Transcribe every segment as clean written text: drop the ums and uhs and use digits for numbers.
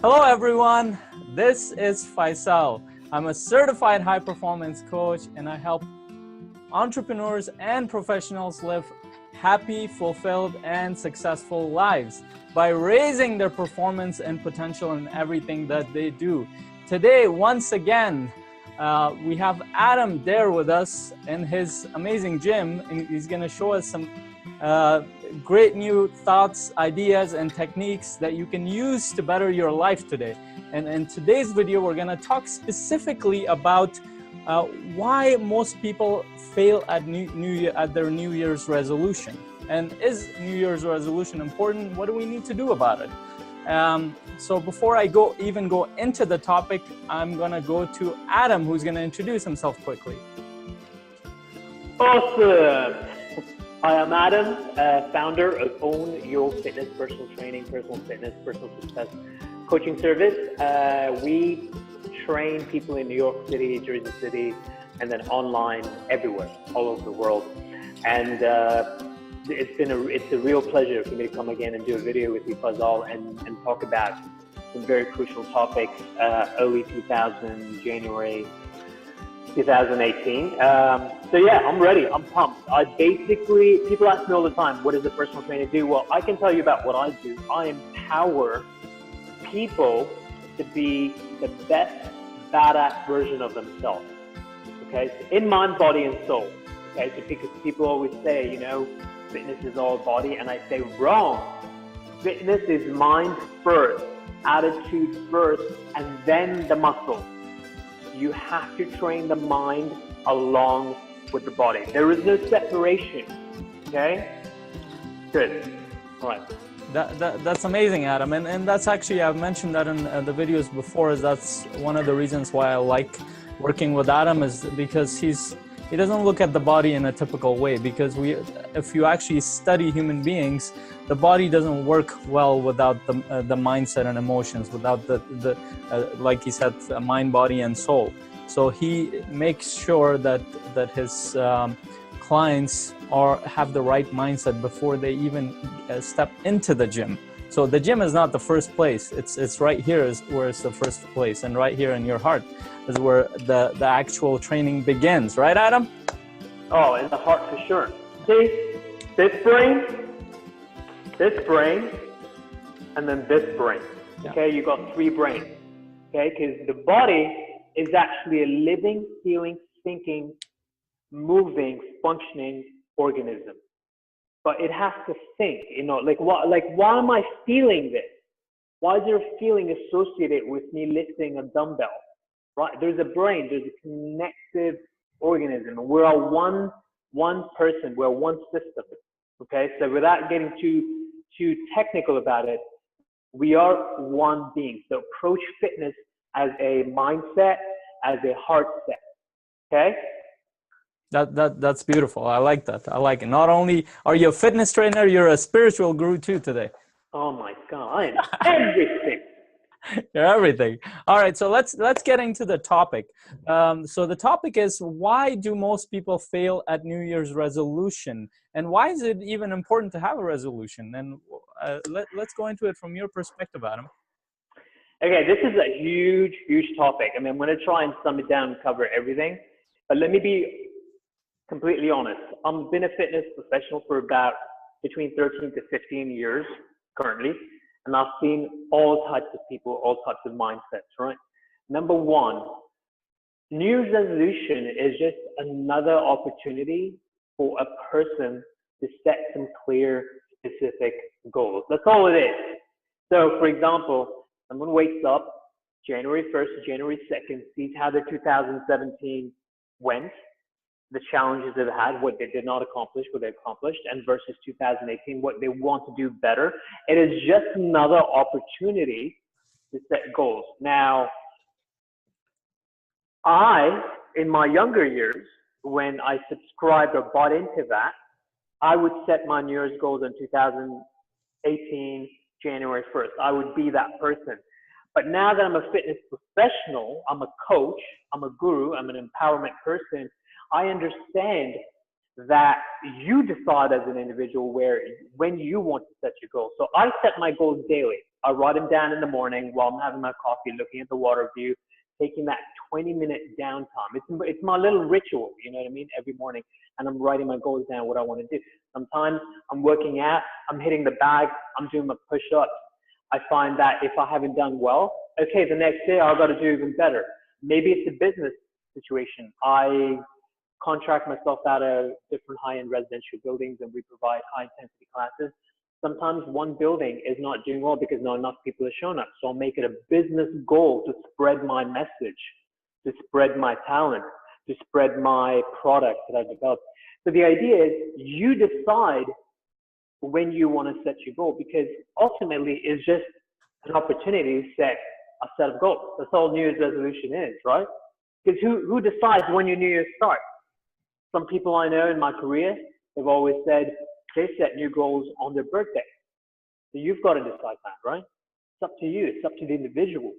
Hello everyone, this is Faisal. I'm a certified high performance coach and I help entrepreneurs and professionals live happy, fulfilled, and successful lives by raising their performance and potential in everything that they do. Today, once again, we have Adam there with us in his amazing gym, and he's going to show us some great new thoughts, ideas, and techniques that you can use to better your life today. And in today's video, we're going to talk specifically about why most people fail at their New Year's resolution. And is New Year's resolution important? What do we need to do about it? So before I go into the topic, I'm going to go to Adam, who's going to introduce himself quickly. Awesome. Hi, I'm Adam, founder of Own Your Fitness personal training, personal fitness, personal success coaching service. We train people in New York City, Jersey City, and then online everywhere, all over the world. And it's a real pleasure for me to come again and do a video with you, Faisal, and talk about some very crucial topics, early 2000, January 2018. So yeah, I'm ready. I'm pumped. People ask me all the time, what does a personal trainer do? Well, I can tell you about what I do. I empower people to be the best badass version of themselves. Okay, so in mind, body, and soul. Okay, so because people always say, fitness is all body, and I say wrong. Fitness is mind first, attitude first, and then the muscle. You have to train the mind along with the body. There is no separation. Okay? Good. All right. That's amazing, Adam. And that's actually, I've mentioned that in the videos before, is that's one of the reasons why I like working with Adam, is because he doesn't look at the body in a typical way, because if you actually study human beings, the body doesn't work well without the mindset and emotions, without the like he said, mind, body, and soul. So he makes sure that his clients have the right mindset before they even step into the gym. So the gym is not the first place. It's right here is where it's the first place, and right here in your heart is where the actual training begins. Right, Adam? Oh, in the heart for sure. See, this brain, and then this brain. Okay, you got three brains. Okay, because the body is actually a living, feeling, thinking, moving, functioning organism. But it has to think, why am I feeling this? Why is there a feeling associated with me lifting a dumbbell? Right? There's a brain, there's a connective organism. We're one person, we're one system. Okay, so without getting too technical about it, we are one being. So approach fitness as a mindset, as a heart set. Okay? That's beautiful. I like that. I like it. Not only are you a fitness trainer, you're a spiritual guru too today. Oh my God, I am everything. You're everything. All right, so let's get into the topic. So the topic is, why do most people fail at New Year's resolution, and why is it even important to have a resolution? And let's go into it from your perspective, Adam. Okay, this is a huge topic. I mean, I'm going to try and sum it down and cover everything, but let me be completely honest. I've been a fitness professional for about between 13 to 15 years currently. And I've seen all types of people, all types of mindsets, right? Number one, New Year's resolution is just another opportunity for a person to set some clear, specific goals. That's all it is. So, for example, someone wakes up January 1st, January 2nd, sees how their 2017 went, the challenges they've had, what they did not accomplish, what they accomplished, and versus 2018, what they want to do better. It is just another opportunity to set goals. Now, in my younger years, when I subscribed or bought into that, I would set my New Year's goals in 2018, January 1st. I would be that person. But now that I'm a fitness professional, I'm a coach, I'm a guru, I'm an empowerment person, I understand that you decide as an individual when you want to set your goals. So I set my goals daily. I write them down in the morning while I'm having my coffee, looking at the water view, taking that 20-minute downtime. It's my little ritual, you know what I mean, every morning. And I'm writing my goals down, what I want to do. Sometimes I'm working out, I'm hitting the bag, I'm doing my push-ups. I find that if I haven't done well, okay, the next day I've got to do even better. Maybe it's a business situation. I contract myself out of different high-end residential buildings and we provide high-intensity classes. Sometimes one building is not doing well because not enough people are showing up. So I'll make it a business goal to spread my message, to spread my talent, to spread my product that I've developed. So the idea is you decide when you want to set your goal, because ultimately it's just an opportunity to set a set of goals. That's all New Year's resolution is, right? Because who decides when your New Year starts? Some people I know in my career, they've always said they set new goals on their birthday. So you've got to decide that, right? It's up to you. It's up to the individual.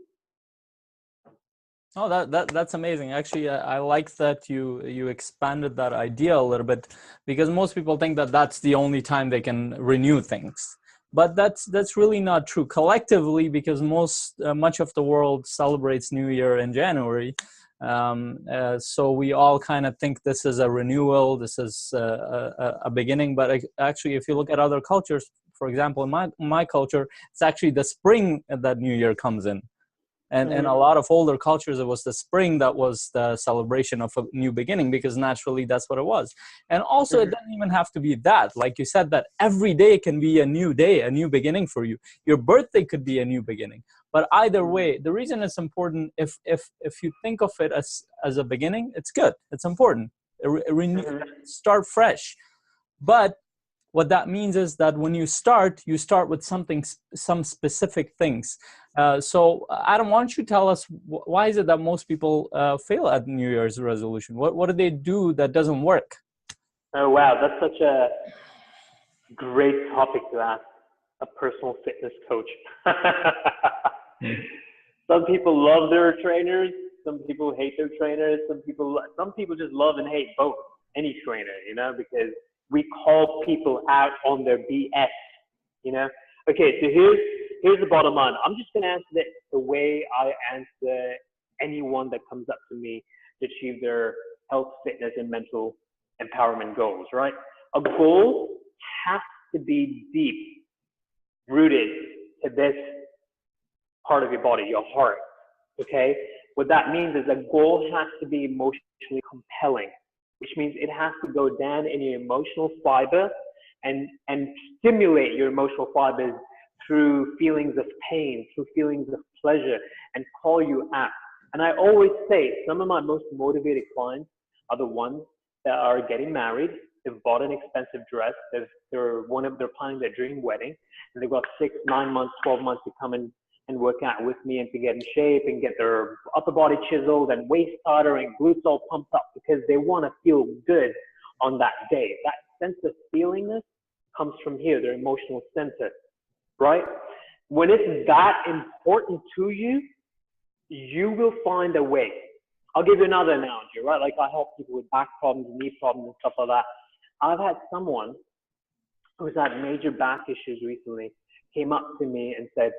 Oh, that's amazing. Actually, I like that you expanded that idea a little bit, because most people think that that's the only time they can renew things. But that's really not true collectively, because much of the world celebrates New Year in January. So we all kind of think this is a renewal, this is a beginning. But actually, if you look at other cultures, for example, in my culture, it's actually the spring that New Year comes in. And in a lot of older cultures, it was the spring that was the celebration of a new beginning, because naturally that's what it was. And also, it doesn't even have to be that. Like you said, that every day can be a new day, a new beginning for you. Your birthday could be a new beginning. But either way, the reason it's important, if you think of it as a beginning, it's good. It's important. Start fresh. But what that means is that when you start with some specific things. So Adam, why don't you tell us why is it that most people fail at New Year's resolution? What do they do that doesn't work? Oh, wow. That's such a great topic to ask a personal fitness coach. Some people love their trainers. Some people hate their trainers. Some people just love and hate both, any trainer, you know, because we call people out on their BS, you know? Okay, so here's the bottom line. I'm just going to answer it the way I answer anyone that comes up to me to achieve their health, fitness, and mental empowerment goals, right? A goal has to be deep rooted to this part of your body, your heart, okay? What that means is a goal has to be emotionally compelling, which means it has to go down in your emotional fiber and stimulate your emotional fibers through feelings of pain, through feelings of pleasure, and call you out. And I always say some of my most motivated clients are the ones that are getting married. They've bought an expensive dress. They're planning their dream wedding, and they've got 6, 9 months, 12 months to come and work out with me and to get in shape and get their upper body chiseled and waist tighter and glutes all pumped up, because they want to feel good on that day. That sense of feelingness comes from here, their emotional center, right? When it's that important to you, you will find a way. I'll give you another analogy, right? Like I help people with back problems, knee problems, and stuff like that. I've had someone who's had major back issues recently came up to me and said,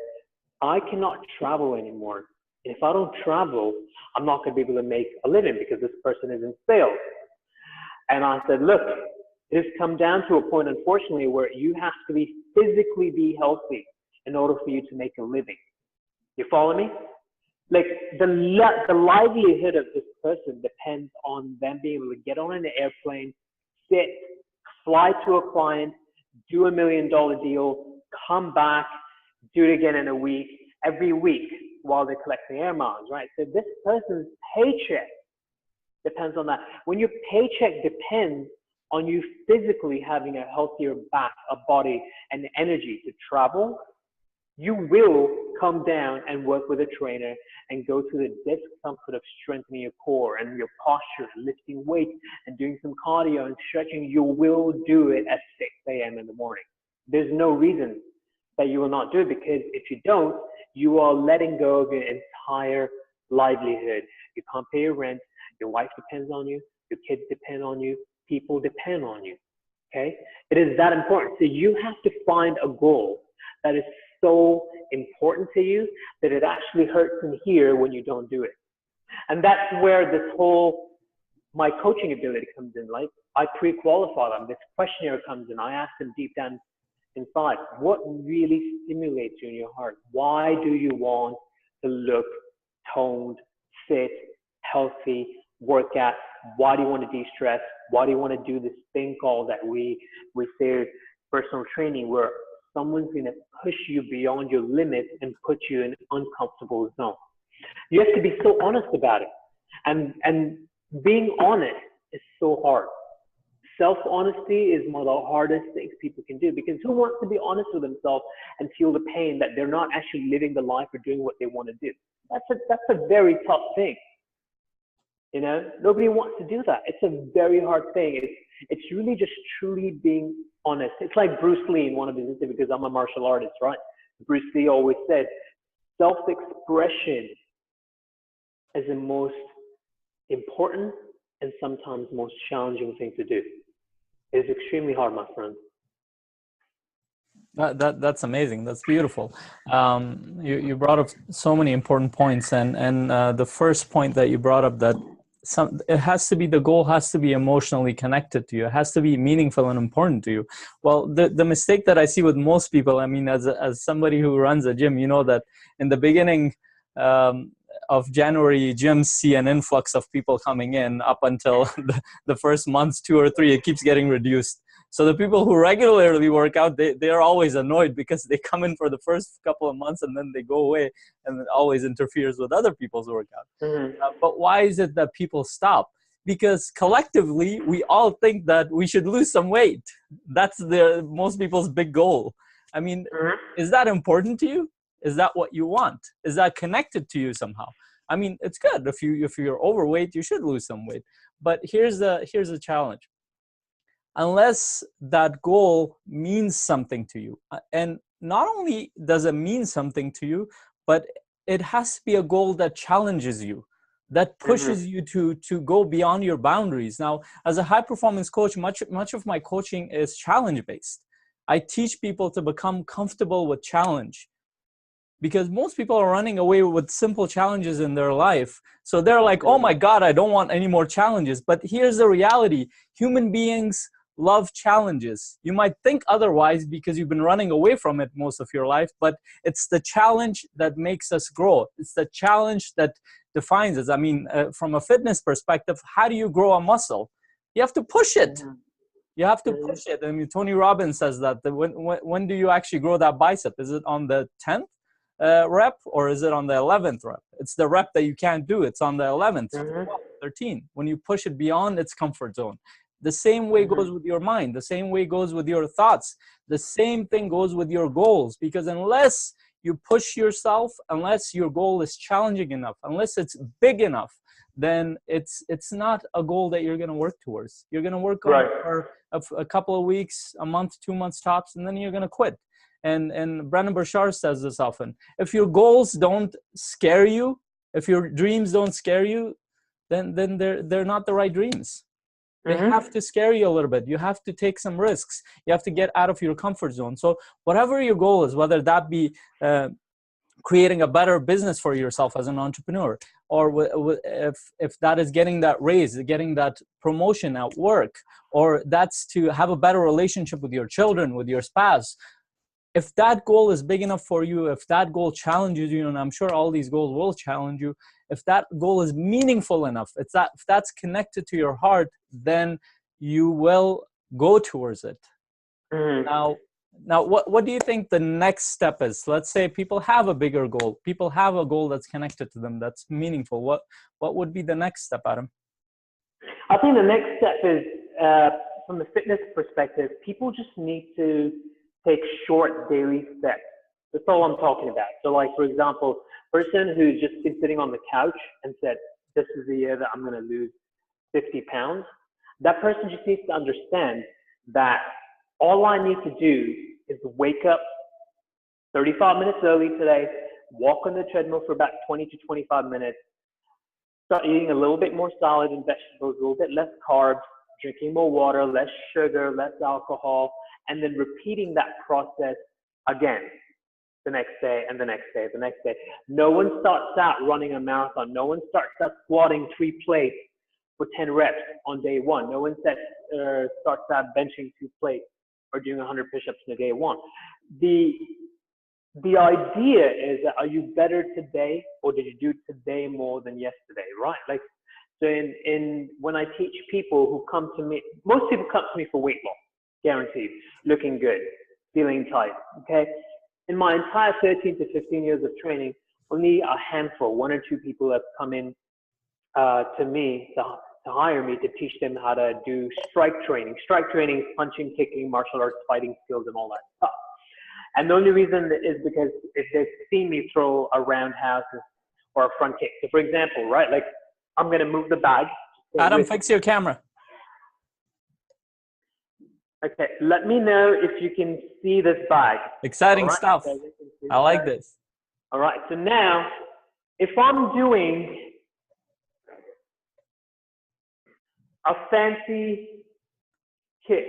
I cannot travel anymore. And if I don't travel, I'm not going to be able to make a living because this person is in sales. And I said, look, it has come down to a point, unfortunately, where you have to physically be healthy in order for you to make a living. You follow me? Like the livelihood of this person depends on them being able to get on an airplane, sit, fly to a client, do $1 million deal, come back, do it again in a week, every week while they're collecting air miles, right? So this person's paycheck depends on that. When your paycheck depends on you physically having a healthier back, a body, and energy to travel, you will come down and work with a trainer and go to the discomfort of strengthening your core and your posture, lifting weights and doing some cardio and stretching. You will do it at 6 a.m. in the morning. There's no reason that you will not do it, because if you don't, you are letting go of your entire livelihood. You can't pay your rent, your wife depends on you, your kids depend on you, people depend on you, okay? It is that important. So you have to find a goal that is so important to you that it actually hurts in here when you don't do it. And that's where this whole my coaching ability comes in. Like I pre-qualify them. This questionnaire comes in. I ask them deep down inside, what really stimulates you in your heart? Why do you want to look toned, fit, healthy, work out? Why do you want to de-stress? Why do you want to do this thing called that we say personal training, where someone's going to push you beyond your limit and put you in an uncomfortable zone? You have to be so honest about it. And being honest is so hard. Self-honesty is one of the hardest things people can do, because who wants to be honest with themselves and feel the pain that they're not actually living the life or doing what they want to do? That's a very tough thing. You know, nobody wants to do that. It's a very hard thing. It's really just truly being honest. It's like Bruce Lee in one of his interviews, because I'm a martial artist, right? Bruce Lee always said, self-expression is the most important and sometimes most challenging thing to do. It is extremely hard, my friend. That's amazing. That's beautiful. You brought up so many important points, and the first point that you brought up, that it has to be, the goal has to be emotionally connected to you. It has to be meaningful and important to you. Well, the mistake that I see with most people, I mean, as somebody who runs a gym, you know that in the beginning of January, gyms see an influx of people coming in. Up until the first months, 2 or 3, it keeps getting reduced. So the people who regularly work out, they're always annoyed, because they come in for the first couple of months and then they go away, and it always interferes with other people's workout. Mm-hmm. But why is it that people stop? Because collectively, we all think that we should lose some weight. That's most people's big goal. I mean, is that important to you? Is that what you want? Is that connected to you somehow? I mean, it's good. If you're overweight, you should lose some weight. But here's the challenge. Unless that goal means something to you, and not only does it mean something to you, but it has to be a goal that challenges you, that pushes you to go beyond your boundaries. Now, as a high performance coach, much of my coaching is challenge based. I teach people to become comfortable with challenge, because most people are running away with simple challenges in their life. So they're like, oh my God, I don't want any more challenges. But here's the reality. Human beings love challenges. You might think otherwise because you've been running away from it most of your life, but it's the challenge that makes us grow. It's the challenge that defines us. I mean, from a fitness perspective, how do you grow a muscle? You have to push it. You have to push it. I mean, Tony Robbins says that when do you actually grow that bicep? Is it on the 10th rep, or is it on the 11th rep? It's the rep that you can't do. It's on the 11th, 12th, 13th, when you push it beyond its comfort zone. The same way goes with your mind. The same way goes with your thoughts. The same thing goes with your goals, because unless you push yourself, unless your goal is challenging enough, unless it's big enough, then it's not a goal that you're going to work towards. You're going to work on it for a couple of weeks, a month, 2 months tops, and then you're going to quit. And Brendon Burchard says this often. If your goals don't scare you, if your dreams don't scare you, then they're not the right dreams. They have to scare you a little bit. You have to take some risks. You have to get out of your comfort zone. So whatever your goal is, whether that be creating a better business for yourself as an entrepreneur, or if that is getting that raise, getting that promotion at work, or that's to have a better relationship with your children, with your spouse, if that goal is big enough for you, if that goal challenges you, and I'm sure all these goals will challenge you, if that goal is meaningful enough, if that's connected to your heart, then you will go towards it. Now, what do you think the next step is? Let's say people have a bigger goal. People have a goal that's connected to them, that's meaningful. What would be the next step, Adam? I think the next step is, from the fitness perspective, people just need to take short daily steps. That's all I'm talking about. So like, for example, person who's just been sitting on the couch and said, this is the year that I'm going to lose 50 pounds. That person just needs to understand that all I need to do is wake up 35 minutes early today, walk on the treadmill for about 20 to 25 minutes, start eating a little bit more salad and vegetables, a little bit less carbs, drinking more water, less sugar, less alcohol, and then repeating that process again. the next day, and the next day, the next day. No one starts out running a marathon. No one starts out squatting 3 plates for 10 reps on day one. No one starts out benching 2 plates or doing 100 push-ups on day one. The idea is that, are you better today, or did you do today more than yesterday, right? Like, so when I teach people who come to me, most people come to me for weight loss, guaranteed, looking good, feeling tight, okay? In my entire 13 to 15 years of training, only a handful, 1 or 2 people have come in to me to hire me to teach them how to do strike training. Strike training is punching, kicking, martial arts, fighting skills, and all that stuff. And the only reason is because if they've seen me throw a roundhouse or a front kick. So for example, right, like I'm going to move the bag. Adam, fix your camera. Okay, let me know if you can see this bag. Exciting stuff. So I like this. All right, so now if I'm doing a fancy kick,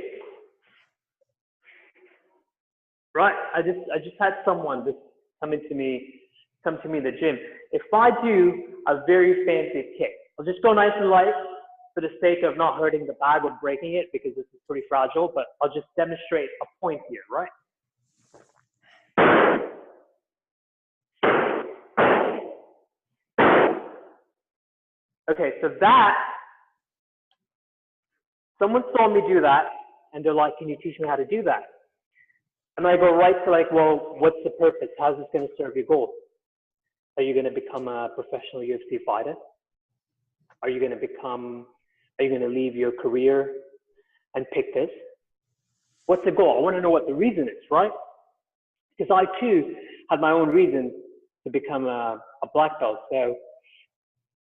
right? I just had someone just come to me in the gym. If I do a very fancy kick, I'll just go nice and light for the sake of not hurting the bag or breaking it, because this is pretty fragile, but I'll just demonstrate a point here, right? Okay, so that, someone saw me do that, and they're like, can you teach me how to do that? And I go right to like, well, what's the purpose? How's this going to serve your goals? Are you going to become a professional UFC fighter? Are you going to leave your career and pick this? What's the goal? I want to know what the reason is, right? Because I too had my own reason to become a black belt. So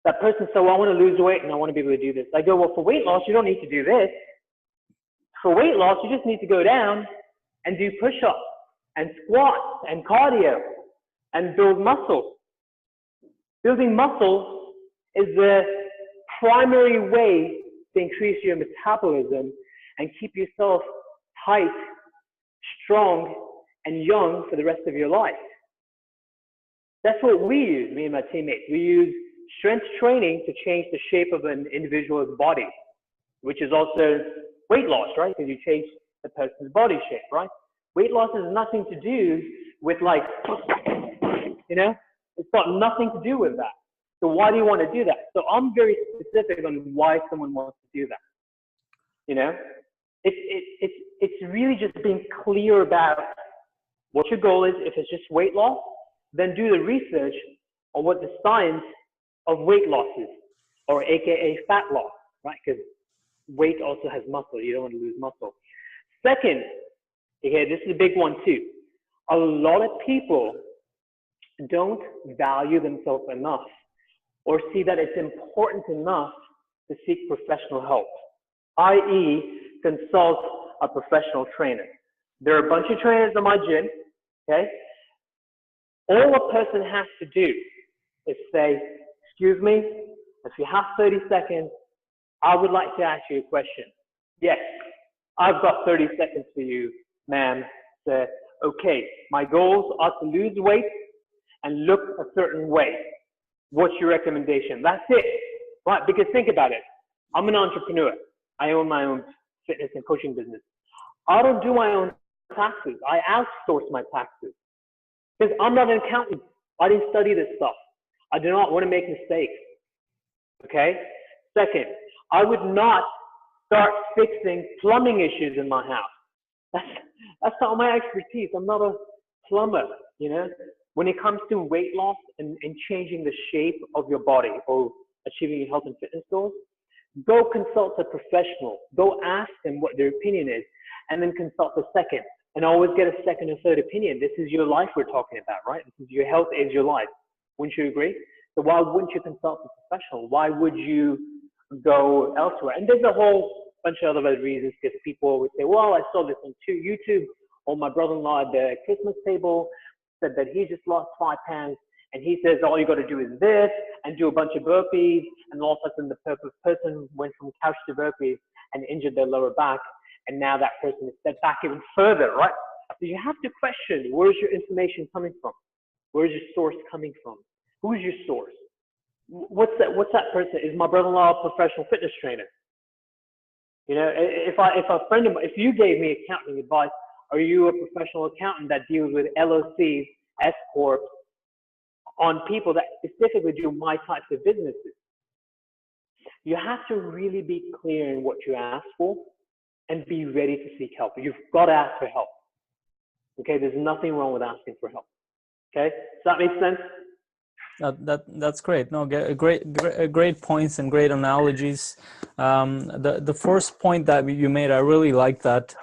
that person said, well, I want to lose weight and I want to be able to do this. I go, well, for weight loss, you don't need to do this. For weight loss, you just need to go down and do push-ups and squats and cardio and build muscle. Building muscle is the primary way to increase your metabolism and keep yourself tight, strong, and young for the rest of your life. That's what we use, me and my teammates. We use strength training to change the shape of an individual's body, which is also weight loss, right? Because you change the person's body shape, right? Weight loss has nothing to do with like, you know, it's got nothing to do with that. So why do you want to do that? So I'm very specific on why someone wants to do that. You know, it's really just being clear about what your goal is. If it's just weight loss, then do the research on what the science of weight loss is, or AKA fat loss, right? Because weight also has muscle. You don't want to lose muscle. Second, okay, this is a big one too. A lot of people don't value themselves enough or see that it's important enough to seek professional help, i.e. consult a professional trainer. There are a bunch of trainers in my gym, okay? All a person has to do is say, excuse me, if you have 30 seconds, I would like to ask you a question. Yes, I've got 30 seconds for you, ma'am. So, okay, my goals are to lose weight and look a certain way. What's your recommendation? That's it, right? Because think about it. I'm an entrepreneur. I own my own fitness and coaching business. I don't do my own taxes. I outsource my taxes because I'm not an accountant. I didn't study this stuff. I do not want to make mistakes. Okay? Second, I would not start fixing plumbing issues in my house. That's not my expertise. I'm not a plumber, you know? When it comes to weight loss and changing the shape of your body or achieving your health and fitness goals, go consult a professional. Go ask them what their opinion is, and then consult a second. And always get a second or third opinion. This is your life we're talking about, right? This is your health is your life. Wouldn't you agree? So why wouldn't you consult a professional? Why would you go elsewhere? And there's a whole bunch of other reasons, because people would say, well, I saw this on YouTube, or my brother-in-law at the Christmas table said that he just lost 5 pounds, and he says all you got to do is this and do a bunch of burpees, and all of a sudden the person went from couch to burpees and injured their lower back, and now that person is set back even further, right? So you have to question, where's your information coming from? Where's your source coming from? Who's your source? What's that person? Is my brother-in-law a professional fitness trainer? You know, if you gave me accounting advice, are you a professional accountant that deals with LLCs, S corps, on people that specifically do my types of businesses? You have to really be clear in what you ask for and be ready to seek help. You've got to ask for help. Okay, there's nothing wrong with asking for help. Okay, does that make sense? That's great. No, great points and great analogies. The first point that you made, I really like that,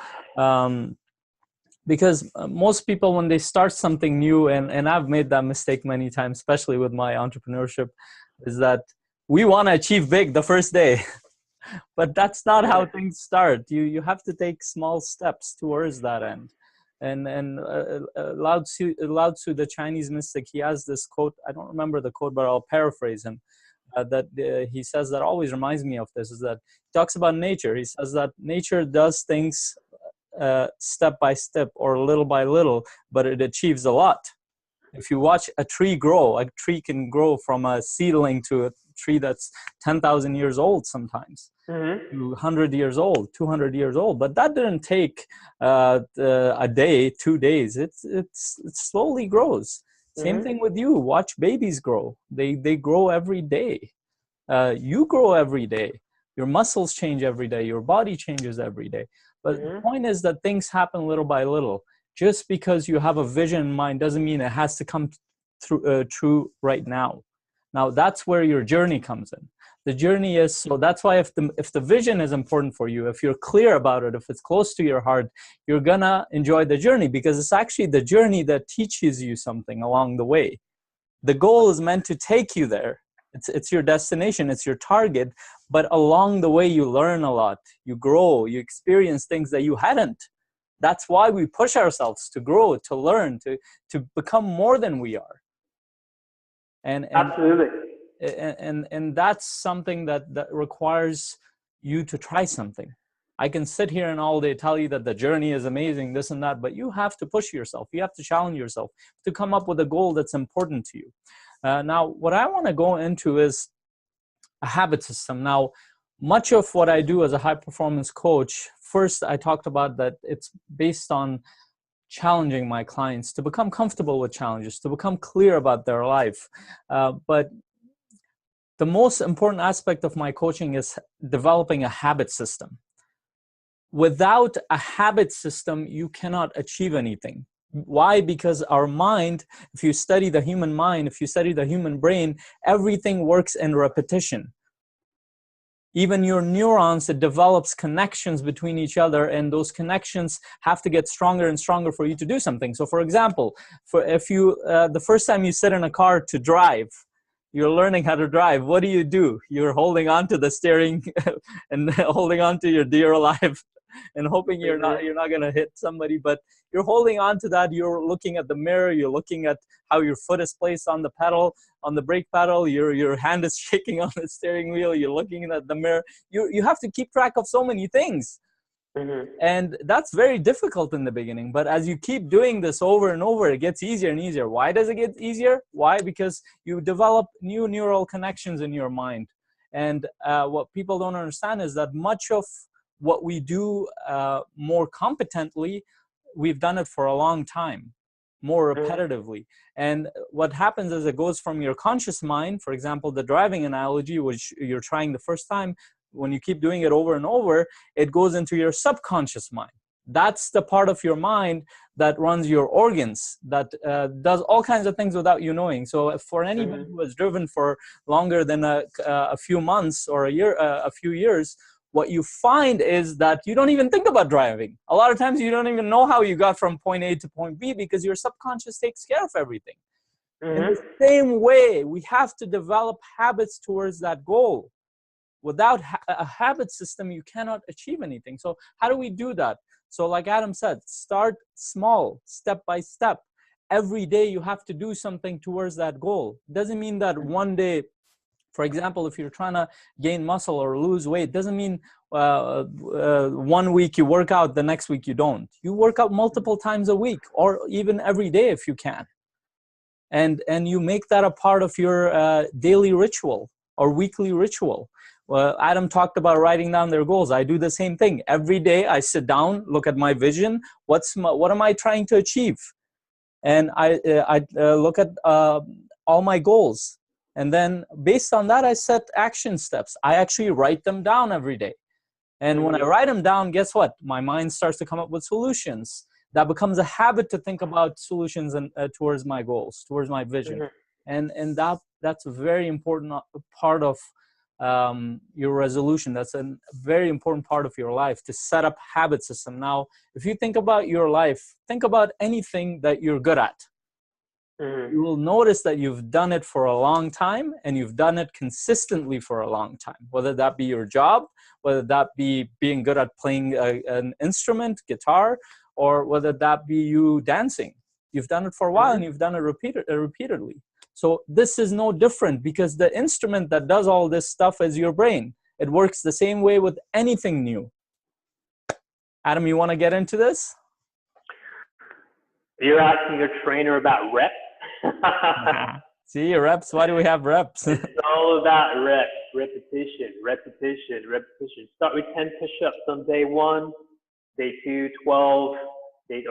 because most people, when they start something new, and I've made that mistake many times, especially with my entrepreneurship, is that we want to achieve big the first day, but that's not how things start. You have to take small steps towards that end. And Lao Tzu, the Chinese mystic, he has this quote. I don't remember the quote, but I'll paraphrase him. He says that always reminds me of this, is that he talks about nature. He says that nature does things step by step or little by little, but it achieves a lot. If you watch a tree grow, a tree can grow from a seedling to a tree that's 10,000 years old sometimes. 100 years old, 200 years old, but that didn't take a day, 2 days. It slowly grows. Same thing with you. Watch babies grow. They grow every day. You grow every day. Your muscles change every day. Your body changes every day. But the point is that things happen little by little. Just because you have a vision in mind doesn't mean it has to come true right now. Now that's where your journey comes in. The journey is, so that's why if the vision is important for you, if you're clear about it, if it's close to your heart, you're gonna enjoy the journey, because it's actually the journey that teaches you something along the way. The goal is meant to take you there. It's your destination, it's your target, but along the way you learn a lot, you grow, you experience things that you hadn't. That's why we push ourselves to grow, to learn, to become more than we are. And absolutely. And that's something that requires you to try something. I can sit here and all day tell you that the journey is amazing, this and that, but you have to push yourself. You have to challenge yourself to come up with a goal that's important to you. Now, what I want to go into is a habit system. Now, much of what I do as a high performance coach, first I talked about that it's based on challenging my clients to become comfortable with challenges, to become clear about their life. But the most important aspect of my coaching is developing a habit system. Without a habit system, you cannot achieve anything. Why? Because our mind, if you study the human mind, if you study the human brain, everything works in repetition. Even your neurons, it develops connections between each other, and those connections have to get stronger and stronger for you to do something. So for example, the first time you sit in a car to drive, you're learning how to drive. What do? You're holding on to the steering and holding on to your dear alive and hoping you're not going to hit somebody, but you're holding on to that. You're looking at the mirror. You're looking at how your foot is placed on the pedal, on the brake pedal. Your hand is shaking on the steering wheel. You're looking at the mirror. You have to keep track of so many things. And that's very difficult in the beginning. But as you keep doing this over and over, it gets easier and easier. Why does it get easier? Why? Because you develop new neural connections in your mind. And what people don't understand is that much of what we do more competently, we've done it for a long time, more repetitively. And what happens is it goes from your conscious mind, for example, the driving analogy, which you're trying the first time, when you keep doing it over and over, it goes into your subconscious mind. That's the part of your mind that runs your organs, that does all kinds of things without you knowing. So for anybody who has driven for longer than a few months or a few years, what you find is that you don't even think about driving. A lot of times you don't even know how you got from point A to point B, because your subconscious takes care of everything. In the same way, we have to develop habits towards that goal. Without a habit system, you cannot achieve anything. So how do we do that? So like Adam said, start small, step by step. Every day you have to do something towards that goal. Doesn't mean that one day, for example, if you're trying to gain muscle or lose weight, doesn't mean one week you work out, the next week you don't. You work out multiple times a week, or even every day if you can. And you make that a part of your daily ritual or weekly ritual. Well, Adam talked about writing down their goals. I do the same thing. Every day I sit down, look at my vision. What am I trying to achieve? And I look at all my goals. And then based on that, I set action steps. I actually write them down every day. And when I write them down, guess what? My mind starts to come up with solutions. That becomes a habit to think about solutions and towards my goals, towards my vision. And that's a very important part of your resolution. That's a very important part of your life, to set up habit system. Now, if you think about your life, think about anything that you're good at. You will notice that you've done it for a long time, and you've done it consistently for a long time, whether that be your job, whether that be being good at playing an instrument, guitar, or whether that be you dancing. You've done it for a while, and you've done it repeatedly. So this is no different, because the instrument that does all this stuff is your brain. It works the same way with anything new. Adam, you want to get into this? You're asking your trainer about reps? See, reps. Why do we have reps? It's all about reps, repetition. Start with 10 push-ups on day 1, day 2, 12,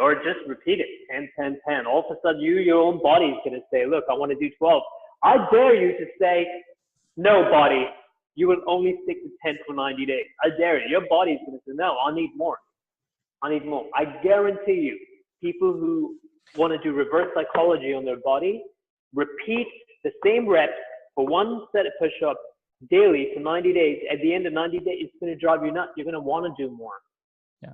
or just repeat it, 10, 10, 10. All of a sudden, your own body is going to say, look, I want to do 12. I dare you to say, no, body, you will only stick to 10 for 90 days. I dare you. Your body is going to say, no, I need more. I guarantee you, people who want to do reverse psychology on their body, repeat the same reps for one set of push-ups daily for 90 days. At the end of 90 days, it's going to drive you nuts. You're going to want to do more. Yeah.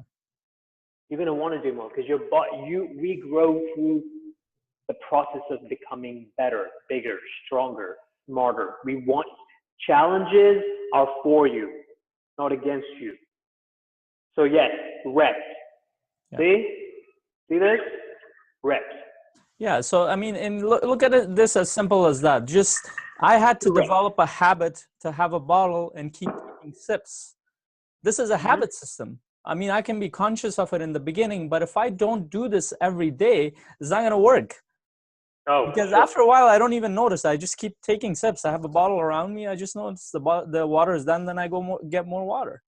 You're going to want to do more, because your body, we grow through the process of becoming better, bigger, stronger, smarter. We want challenges are for you, not against you. So yes, reps. Yeah. See this? Reps. Yeah. So I mean, and look at it, this as simple as that. Just I had to develop a habit to have a bottle and keep taking sips. This is a habit system. I mean, I can be conscious of it in the beginning, but if I don't do this every day, it's not going to work. Oh, because after a while, I don't even notice. I just keep taking sips. I have a bottle around me. I just notice the water is done. Then I go get more water.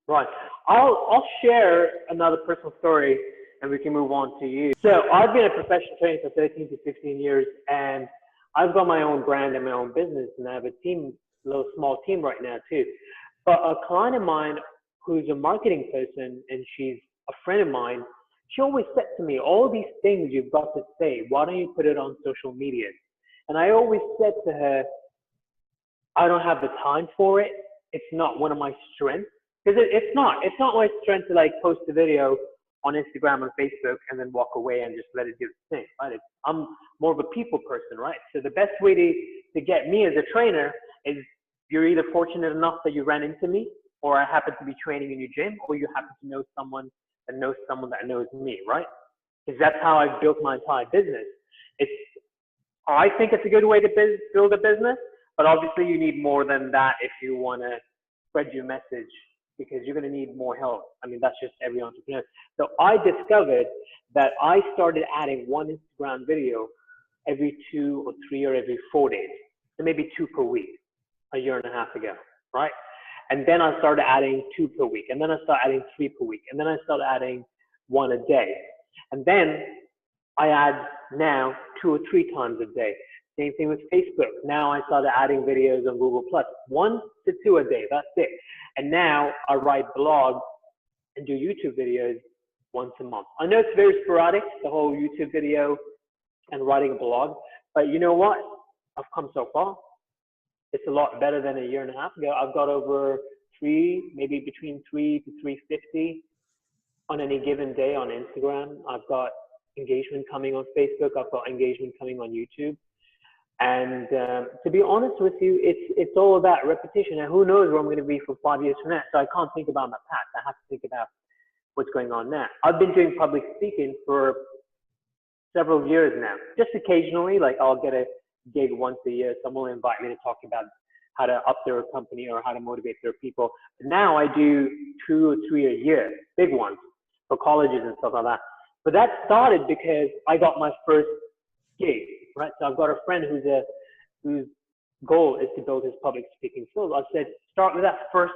Right. I'll share another personal story, and we can move on to you. So I've been a professional trainer for 13 to 15 years, and I've got my own brand and my own business, and I have a little small team right now too. But a client of mine who's a marketing person, and she's a friend of mine, she always said to me, all these things you've got to say, why don't you put it on social media? And I always said to her, I don't have the time for it. It's not one of my strengths. Because it's not my strength to like post a video on Instagram and Facebook and then walk away and just let it do its thing, right? I'm more of a people person, right? So the best way to get me as a trainer is you're either fortunate enough that you ran into me, or I happen to be training in your gym, or you happen to know someone that knows someone that knows me, right? Because that's how I've built my entire business. I think it's a good way to build a business, but obviously you need more than that if you want to spread your message, because you're going to need more help. I mean, that's just every entrepreneur. So I discovered that I started adding one Instagram video every 2 or 3 or every 4 days, so maybe 2 per week, a year and a half ago, right? And then I started adding 2 per week, and then I started adding 3 per week, and then I started adding 1 a day. And then I add now 2 or 3 times a day. Same thing with Facebook. Now I started adding videos on Google+, 1 to 2 a day, that's it. And now I write blogs and do YouTube videos once a month. I know it's very sporadic, the whole YouTube video and writing a blog, but you know what? I've come so far. It's a lot better than a year and a half ago. I've got over maybe between 3 to 350 on any given day on Instagram. I've got engagement coming on Facebook. I've got engagement coming on YouTube. And to be honest with you, it's all about repetition. And who knows where I'm going to be for 5 years from now. So I can't think about my past. I have to think about what's going on now. I've been doing public speaking for several years now. Just occasionally, like I'll get a gig once a year. Someone will invite me to talk about how to up their company or how to motivate their people. Now I do 2 or 3 a year, big ones for colleges and stuff like that. But that started because I got my first gig, right? So I've got a friend whose goal is to build his public speaking skills. I said, start with that first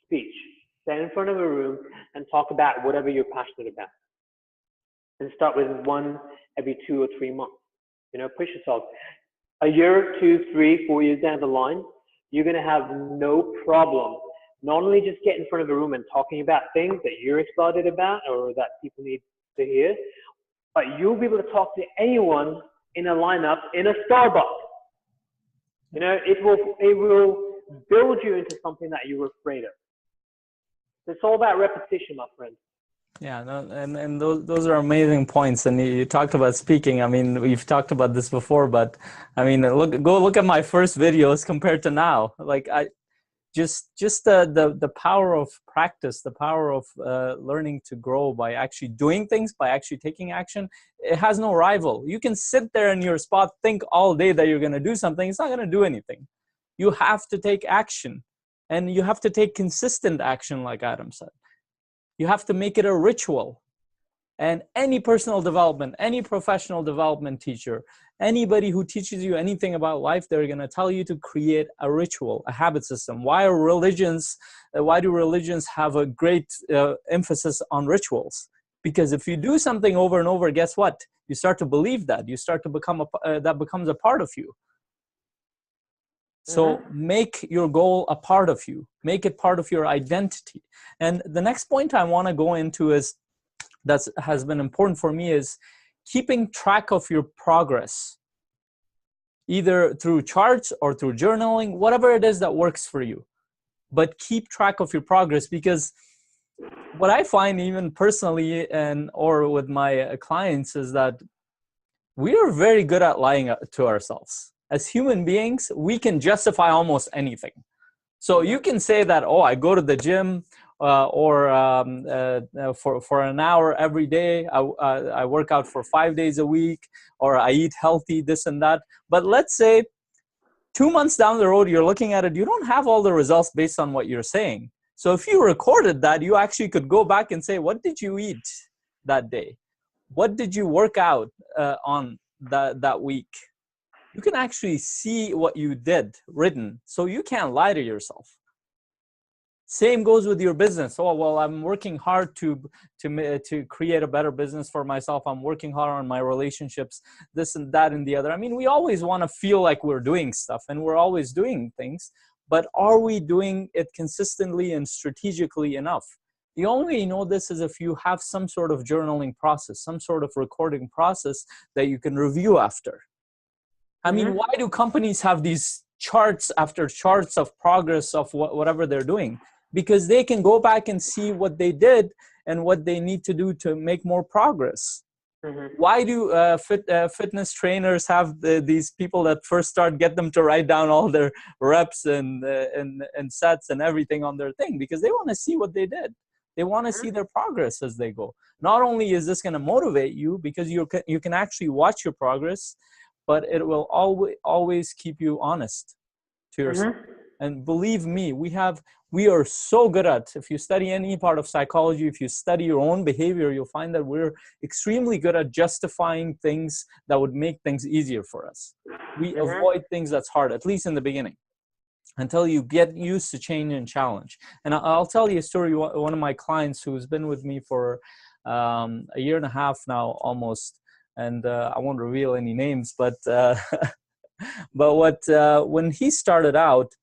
speech, stand in front of a room and talk about whatever you're passionate about. And start with one every 2 or 3 months. You know, push yourself. A year, 2, 3, 4 years down the line, you're going to have no problem not only just getting in front of a room and talking about things that you're excited about or that people need to hear, but you'll be able to talk to anyone in a lineup in a Starbucks. You know, it will build you into something that you were afraid of. It's all about repetition, my friend. Yeah, no, and those are amazing points. And you talked about speaking. I mean, we've talked about this before, but I mean, go look at my first videos compared to now. Like just the power of practice, the power of learning to grow by actually doing things, by actually taking action. It has no rival. You can sit there in your spot, think all day that you're going to do something. It's not going to do anything. You have to take action, and you have to take consistent action, like Adam said. You have to make it a ritual. And any personal development, any professional development teacher, anybody who teaches you anything about life, they're going to tell you to create a ritual, a habit system. Why do religions have a great emphasis on rituals? Because if you do something over and over, guess what? You start to believe that. You start to become that becomes a part of you. So make your goal a part of you. Make it part of your identity. And the next point I want to go into that has been important for me is keeping track of your progress, either through charts or through journaling, whatever it is that works for you. But keep track of your progress, because what I find, even personally or with my clients, is that we are very good at lying to ourselves. As human beings, we can justify almost anything. So you can say that, oh, I go to the gym for an hour every day. I work out for 5 days a week, or I eat healthy, this and that. But let's say 2 months down the road, you're looking at it, you don't have all the results based on what you're saying. So if you recorded that, you actually could go back and say, what did you eat that day? What did you work out on that week? You can actually see what you did written, so you can't lie to yourself. Same goes with your business. Oh, well, I'm working hard to create a better business for myself. I'm working hard on my relationships, this and that and the other. I mean, we always want to feel like we're doing stuff, and we're always doing things, but are we doing it consistently and strategically enough? The only way you know this is if you have some sort of journaling process, some sort of recording process that you can review after. I mean, why do companies have these charts after charts of progress of whatever they're doing? Because they can go back and see what they did and what they need to do to make more progress. Why do fitness trainers have these people that first start, get them to write down all their reps and sets and everything on their thing? Because they want to see what they did. They want to see their progress as they go. Not only is this going to motivate you, because you can actually watch your progress, but it will always keep you honest to yourself. And believe me, we are so good at, if you study any part of psychology, if you study your own behavior, you'll find that we're extremely good at justifying things that would make things easier for us. We avoid things that's hard, at least in the beginning, until you get used to change and challenge. And I'll tell you a story. One of my clients who's been with me for a year and a half now, almost, and I won't reveal any names, but when he started out,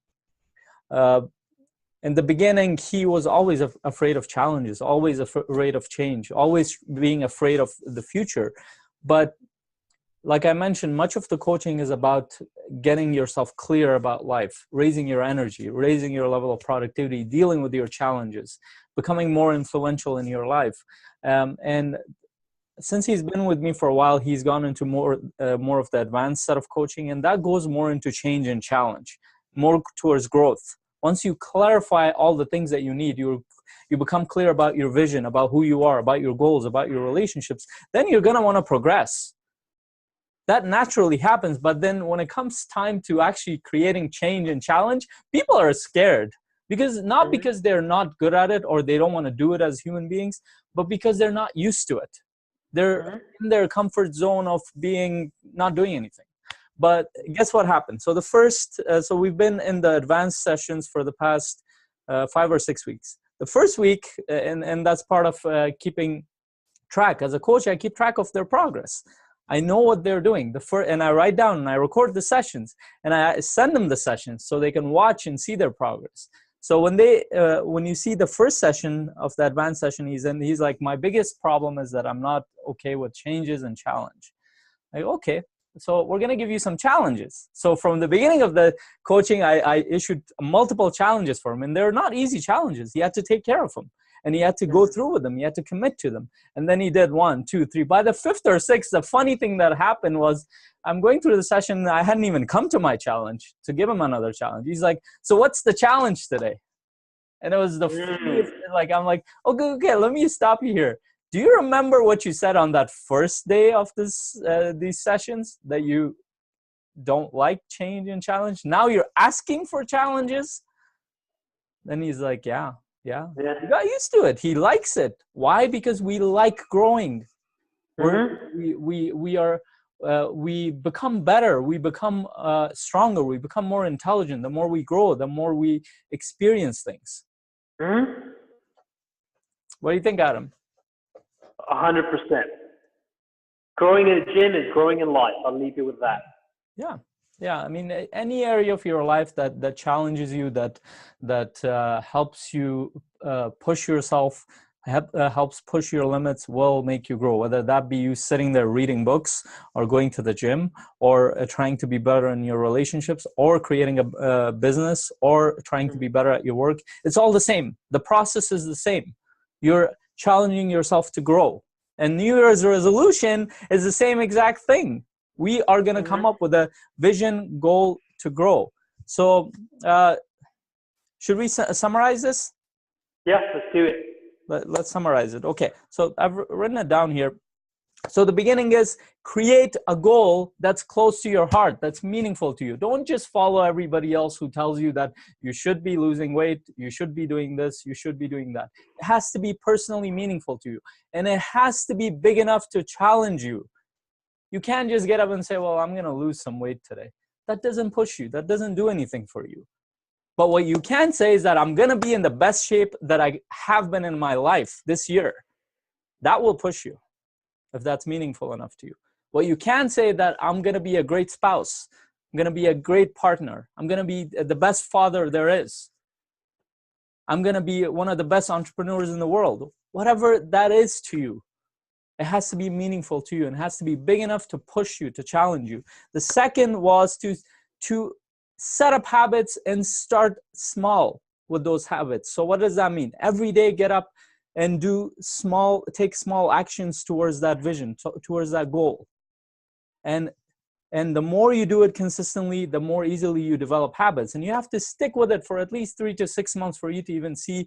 in the beginning, he was always afraid of challenges, always afraid of change, always being afraid of the future. But like I mentioned, much of the coaching is about getting yourself clear about life, raising your energy, raising your level of productivity, dealing with your challenges, becoming more influential in your life. And since he's been with me for a while, he's gone into more of the advanced set of coaching, and that goes more into change and challenge, more towards growth. Once you clarify all the things that you need, you become clear about your vision, about who you are, about your goals, about your relationships, then you're going to want to progress. that naturally happens. But then when it comes time to actually creating change and challenge, people are scared, because not because they're not good at it or they don't want to do it as human beings, but because they're not used to it. They're in their comfort zone of being not doing anything. But guess what happened? So the first, so we've been in the advanced sessions for the past 5 or 6 weeks. The first week, and that's part of keeping track. As a coach, I keep track of their progress. I know what they're doing. And I write down and I record the sessions and I send them the sessions so they can watch and see their progress. So when you see the first session of the advanced session, he's like, my biggest problem is that I'm not okay with changes and challenge. Like, okay, so we're going to give you some challenges. So from the beginning of the coaching, I issued multiple challenges for him, and they're not easy challenges. He had to take care of them, and he had to go through with them. He had to commit to them. And then he did 1, 2, 3. By the 5th or 6th, the funny thing that happened was I'm going through the session. I hadn't even come to my challenge to give him another challenge. He's like, so what's the challenge today? And it was the funniest, like, I'm like, okay, let me stop you here. Do you remember what you said on that first day of these sessions, that you don't like change and challenge? Now you're asking for challenges? Then he's like, yeah. He got used to it. He likes it. Why? Because we like growing. We become better. We become stronger. We become more intelligent. The more we grow, the more we experience things. What do you think, Adam? 100%. Growing in the gym is growing in life. I'll leave you with that. Yeah. I mean, any area of your life that challenges you, that helps you push yourself, helps push your limits, will make you grow. Whether that be you sitting there reading books, or going to the gym, or trying to be better in your relationships, or creating a business, or trying to be better at your work. It's all the same. The process is the same. You're challenging yourself to grow. And New Year's resolution is the same exact thing. We are going to come up with a vision, goal to grow. So should we summarize this? Yeah, let's do it. Let's summarize it. Okay, so I've written it down here. So the beginning is create a goal that's close to your heart, that's meaningful to you. Don't just follow everybody else who tells you that you should be losing weight, you should be doing this, you should be doing that. It has to be personally meaningful to you. And it has to be big enough to challenge you. You can't just get up and say, well, I'm going to lose some weight today. That doesn't push you. That doesn't do anything for you. But what you can say is that I'm going to be in the best shape that I have been in my life this year. That will push you, if that's meaningful enough to you. What you can say that I'm going to be a great spouse. I'm going to be a great partner. I'm going to be the best father there is. I'm going to be one of the best entrepreneurs in the world. Whatever that is to you, it has to be meaningful to you, and it has to be big enough to push you, to challenge you. The second was to set up habits and start small with those habits. So what does that mean? Every day, get up and take small actions towards that vision, towards that goal. And the more you do it consistently, the more easily you develop habits. And you have to stick with it for at least 3 to 6 months for you to even see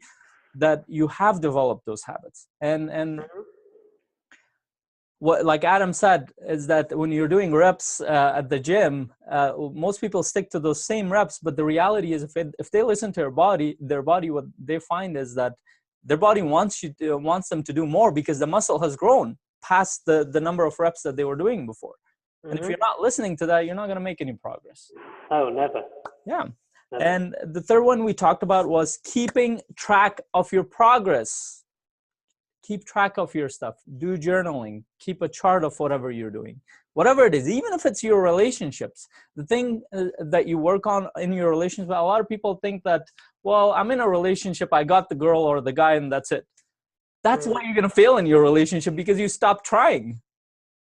that you have developed those habits. And what, like Adam said, is that when you're doing reps at the gym, most people stick to those same reps. But the reality is, if they listen to their body, what they find is that their body wants them to do more, because the muscle has grown past the number of reps that they were doing before. And if you're not listening to that, you're not going to make any progress. Oh, never. Yeah. Never. And the third one we talked about was keeping track of your progress. Keep track of your stuff. Do journaling. Keep a chart of whatever you're doing. Whatever it is, even if it's your relationships, the thing that you work on in your relationship, a lot of people think that, well, I'm in a relationship, I got the girl or the guy, and that's it. That's why you're going to fail in your relationship, because you stop trying.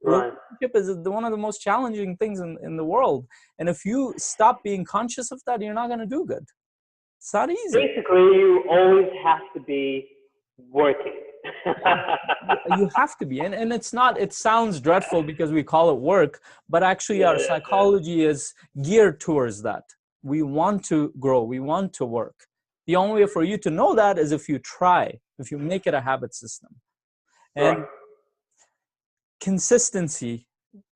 Right. Relationship is one of the most challenging things in the world. And if you stop being conscious of that, you're not going to do good. It's not easy. Basically, you always have to be working. You have to be. And it's not, it sounds dreadful because we call it work, but actually our psychology is geared towards that. We want to grow. We want to work. The only way for you to know that is if you try, if you make it a habit system. And consistency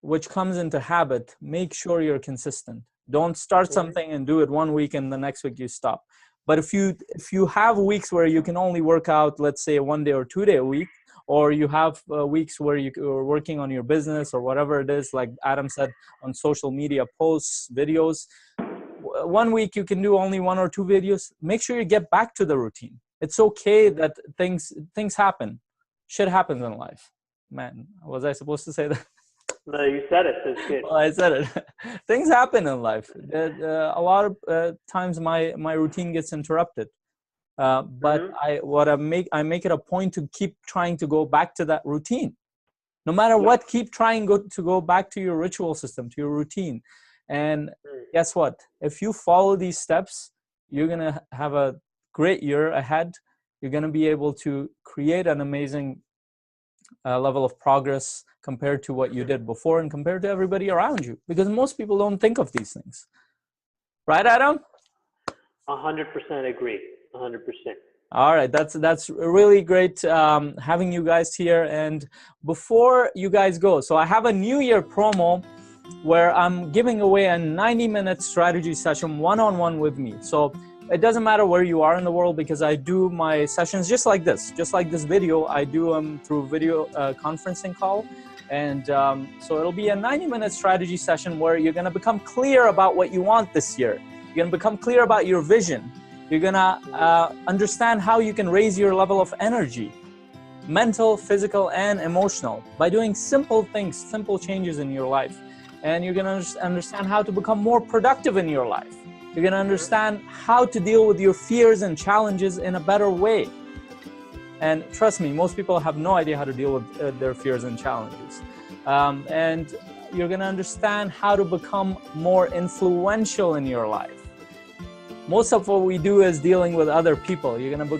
which comes into habit, make sure you're consistent. Don't start something and do it 1 week and the next week you stop. But if you have weeks where you can only work out, let's say 1 day or 2 day a week, or you have weeks where you're working on your business or whatever it is, like Adam said, on social media posts, videos, 1 week you can do only 1 or 2 videos, make sure you get back to the routine. It's okay that things happen. Shit happens in life. Man, was I supposed to say that? No, you said it. That's good. Well, I said it. Things happen in life. A lot of times my routine gets interrupted. But I make it a point to keep trying to go back to that routine. No matter what, keep trying to go back to your ritual system, to your routine. And guess what? If you follow these steps, you're going to have a great year ahead. You're going to be able to create an amazing level of progress compared to what you did before and compared to everybody around you, because most people don't think of these things. Right, Adam? 100% agree. 100%. All right, that's really great having you guys here. And before you guys go, so I have a New Year promo where I'm giving away a 90-minute strategy session one-on-one with me. So it doesn't matter where you are in the world, because I do my sessions just like this video. I do them through video conferencing call. And so it'll be a 90-minute strategy session where you're going to become clear about what you want this year. You're going to become clear about your vision. You're going to understand how you can raise your level of energy, mental, physical, and emotional, by doing simple things, simple changes in your life. And you're going to understand how to become more productive in your life. You're going to understand how to deal with your fears and challenges in a better way. And trust me, most people have no idea how to deal with their fears and challenges. And you're going to understand how to become more influential in your life. Most of what we do is dealing with other people. You're going to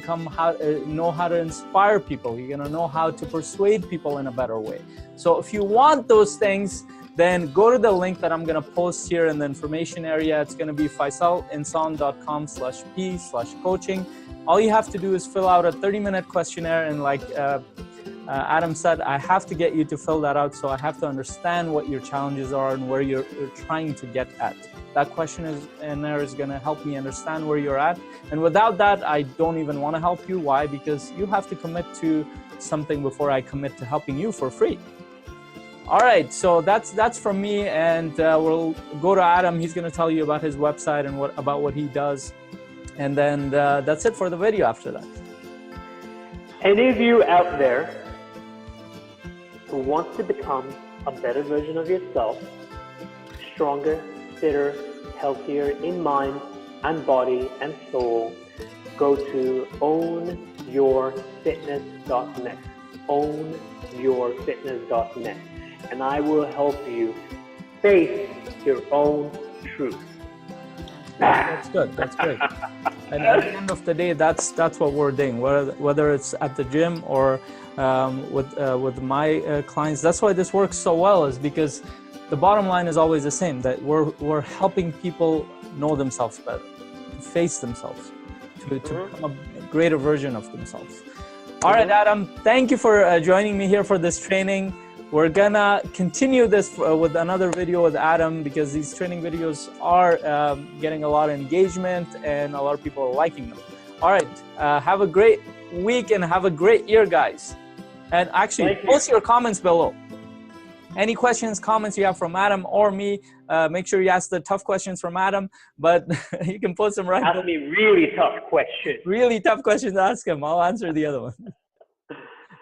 know how to inspire people. You're going to know how to persuade people in a better way. So if you want those things, then go to the link that I'm going to post here in the information area. It's going to be faisalinsan.com/p/coaching. All you have to do is fill out a 30-minute questionnaire. And like Adam said, I have to get you to fill that out. So I have to understand what your challenges are and where you're trying to get at. That questionnaire is going to help me understand where you're at. And without that, I don't even want to help you. Why? Because you have to commit to something before I commit to helping you for free. All right, so that's from me, and we'll go to Adam. He's going to tell you about his website and about what he does, and then that's it for the video after that. Any of you out there who wants to become a better version of yourself, stronger, fitter, healthier in mind and body and soul, go to ownyourfitness.net. Ownyourfitness.net. And I will help you face your own truth. That's good. That's great. And at the end of the day, that's what we're doing. Whether it's at the gym or with my clients, that's why this works so well. Is because the bottom line is always the same. That we're helping people know themselves better, to face themselves, to become a greater version of themselves. All right, Adam. Thank you for joining me here for this training. We're gonna continue this with another video with Adam, because these training videos are getting a lot of engagement and a lot of people are liking them. All right, have a great week and have a great year, guys. And actually, post your comments below. Any questions, comments you have from Adam or me, make sure you ask the tough questions from Adam, but you can post them right below. Ask me really tough questions. Really tough questions, ask him. I'll answer the other one.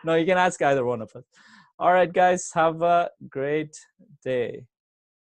No, you can ask either one of us. All right, guys, have a great day.